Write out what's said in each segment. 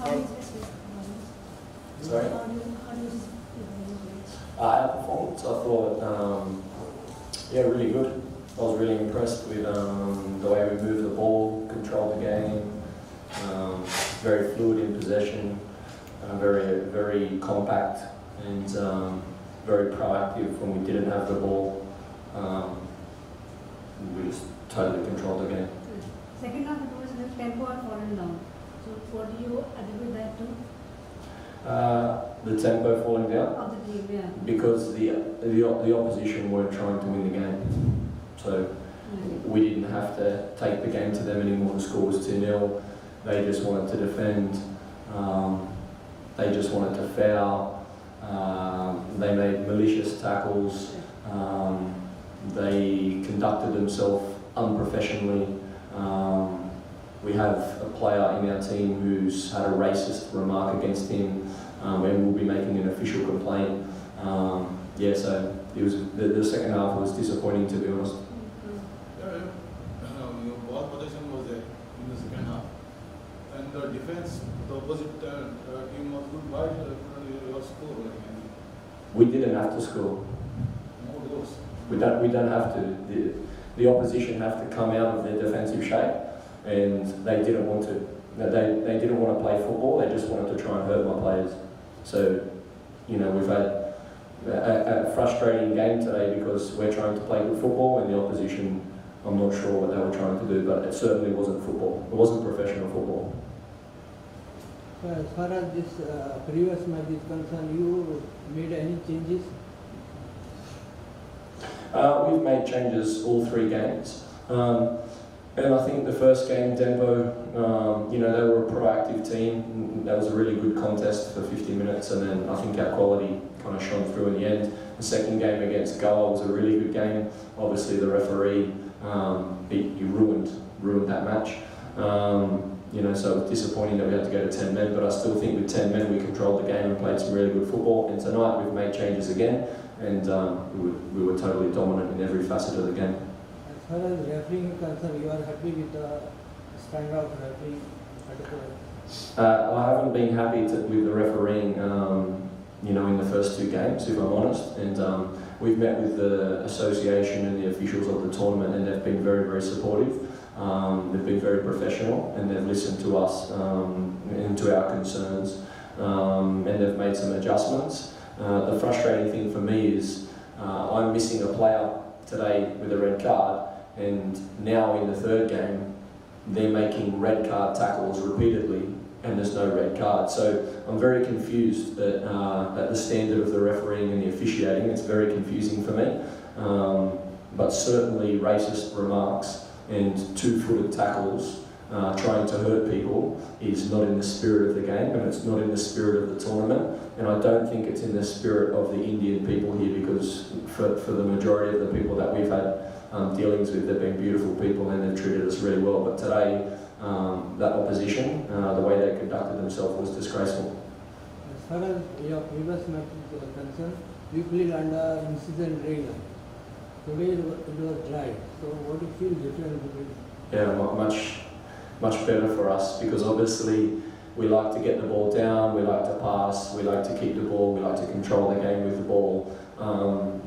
How is this? Sorry? How do you Our performance, I thought, really good. I was really impressed with the way we moved the ball, controlled the game, very fluid in possession, very compact, and very proactive when we didn't have the ball. We just totally controlled the game. Second half, it was the tempo had fallen down. So what do you attribute that to? The tempo falling down Of the game, yeah. because the opposition weren't trying to win the game, so we didn't have to take the game to them anymore. The score was 2-0. They just wanted to defend. They just wanted to foul. They made malicious tackles. They conducted themselves unprofessionally. We have a player in our team who's had a racist remark against him, and we'll be making an official complaint. So it was the second half was disappointing, to be honest. Your ball possession was there in the second half, and the defense, the opposite team was good. Why your score? We didn't have to score. No goals. We don't have to. The opposition have to come out of their defensive shape, and they didn't want to. They didn't want to play football. They just wanted to try and hurt my players. So, we've had a frustrating game today because we're trying to play good football, and the opposition, I'm not sure what they were trying to do, but it certainly wasn't football. It wasn't professional football. As far as this previous match is concerned, you made any changes? We've made changes all 3 games. And I think the first game, Denbo, they were a proactive team. That was a really good contest for 50 minutes, and then I think our quality kind of shone through in the end. The second game against Goa was a really good game. Obviously, the referee ruined that match. So it was disappointing that we had to go to 10 men, but I still think with 10 men we controlled the game and played some really good football. And tonight we've made changes again, and we were totally dominant in every facet of the game. As far as refereeing is concerned, you are happy with the standard of refereeing? I haven't been happy with the refereeing, in the first 2 games, if I'm honest. And we've met with the association and the officials of the tournament, and they've been very, very supportive. They've been very professional, and they've listened to us and to our concerns, and they've made some adjustments. The frustrating thing for me is I'm missing a player today with a red card, and now in the 3rd game they're making red card tackles repeatedly and there's no red card. So I'm very confused at the standard of the refereeing and the officiating. It's very confusing for me, but certainly racist remarks and 2-footed tackles trying to hurt people is not in the spirit of the game, and it's not in the spirit of the tournament, and I don't think it's in the spirit of the Indian people here, because for the majority of the people that we've had dealings with, they've been beautiful people and they've treated us really well. But today, that opposition, the way they conducted themselves was disgraceful. As far as your previous match is concerned, you played under in-season rain. Today it was dry. So what do you feel different between? Yeah, much better for us, because obviously we like to get the ball down, we like to pass, we like to keep the ball, we like to control the game with the ball.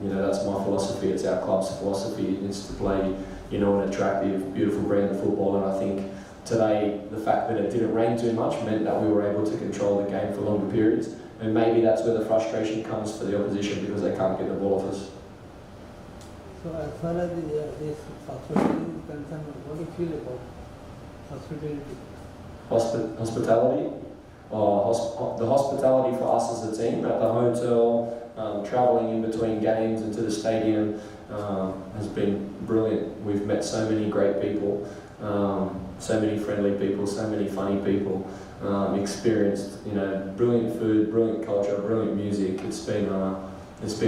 That's my philosophy. It's our club's philosophy. It's to play, an attractive, beautiful brand of football. And I think today the fact that it didn't rain too much meant that we were able to control the game for longer periods. And maybe that's where the frustration comes for the opposition, because they can't get the ball off us. So as far as this hospitality is concerned, what do you feel about hospitality? Hospitality? The hospitality for us as a team at the hotel, travelling in between games into the stadium has been brilliant. We've met so many great people, so many friendly people, so many funny people, experienced, brilliant food, brilliant culture, brilliant music. It's been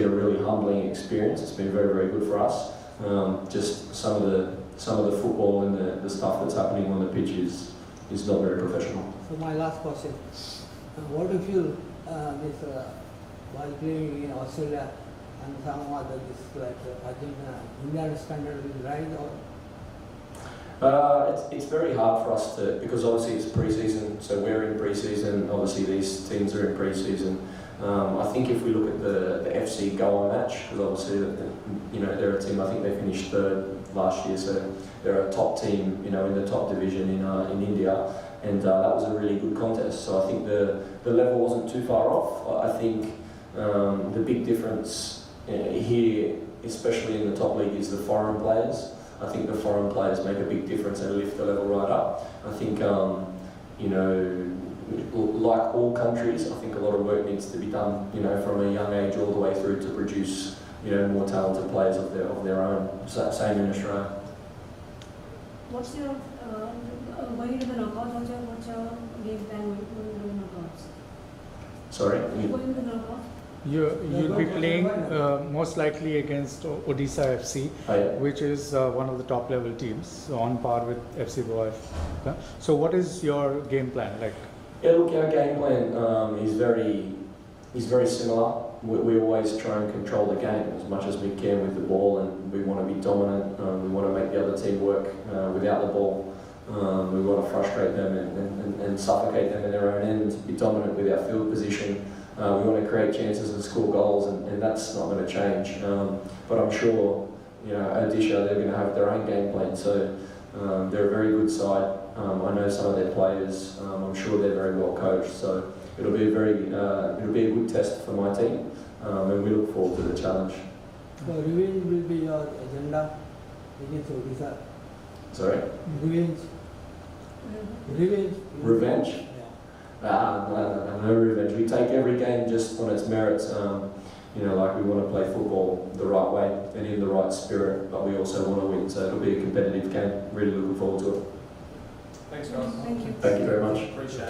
a really humbling experience. It's been very, very good for us. Just some of the football and the stuff that's happening on the pitch is not very professional. So my last question, what do you feel while playing in Australia and some other Argentina, Indian standard will rise or? It's very hard for us to, because obviously it's pre-season, so we're in pre-season, obviously these teams are in pre-season. I think if we look at the FC Goa match, because obviously they're a team, I think they finished third last year, so they're a top team, in the top division in India, and that was a really good contest. So I think the level wasn't too far off. I think the big difference here, especially in the top league, is the foreign players. I think the foreign players make a big difference and lift the level right up. I think, like all countries, I think a lot of work needs to be done, from a young age all the way through to produce, more talented players of their own. Same in Australia. What's your going to the knockouts? What's your game plan going to the knockouts? Sorry? Going to the knockouts? You'll be playing most likely against Odisha FC, Oh, yeah. which is one of the top level teams, on par with FC Goa. So what is your game plan like? Yeah, look, our game plan is very similar. We always try and control the game as much as we can with the ball, and we want to be dominant. We want to make the other team work without the ball. We want to frustrate them and suffocate them in their own end, be dominant with our field position. We want to create chances and score goals, and that's not going to change. But I'm sure, Odisha, they're going to have their own game plan. So they're a very good side. I know some of their players. I'm sure they're very well coached. So it'll be a good test for my team, and we look forward to the challenge. So revenge will be your agenda against Odisha. Sorry? Revenge. Revenge? Yeah. No revenge. We take every game just on its merits. Like we want to play football the right way and in the right spirit, but we also want to win. So it'll be a competitive game. Really looking forward to it. Thanks, guys. Thank you. Thank you very much. Appreciate it.